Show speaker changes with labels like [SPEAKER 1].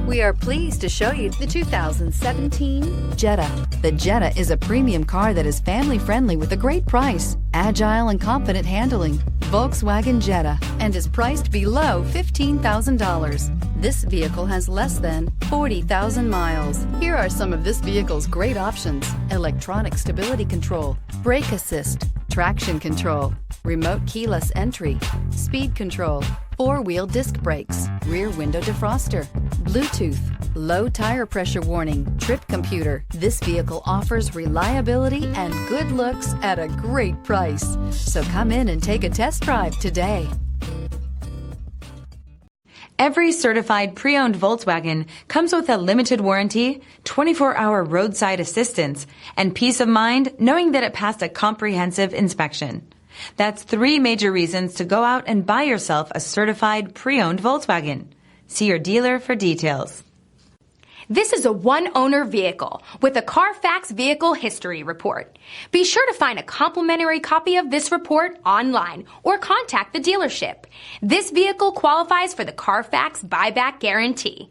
[SPEAKER 1] We are pleased to show you the 2017 Jetta. The Jetta is a premium car that is family-friendly with a great price, agile and confident handling. Volkswagen Jetta, and is priced below $15,000. This vehicle has less than 40,000 miles. Here are some of this vehicle's great options: electronic stability control, brake assist, traction control, remote keyless entry, speed control, four-wheel disc brakes, rear window defroster, Bluetooth, low tire pressure warning, trip computer. This vehicle offers reliability and good looks at a great price. So come in and take a test drive today.
[SPEAKER 2] Every certified pre-owned Volkswagen comes with a limited warranty, 24-hour roadside assistance, and peace of mind knowing that it passed a comprehensive inspection. That's 3 major reasons to go out and buy yourself a certified pre-owned Volkswagen. See your dealer for details.
[SPEAKER 3] This is a one-owner vehicle with a CARFAX Vehicle History Report. Be sure to find a complimentary copy of this report online or contact the dealership. This vehicle qualifies for the CARFAX Buyback Guarantee.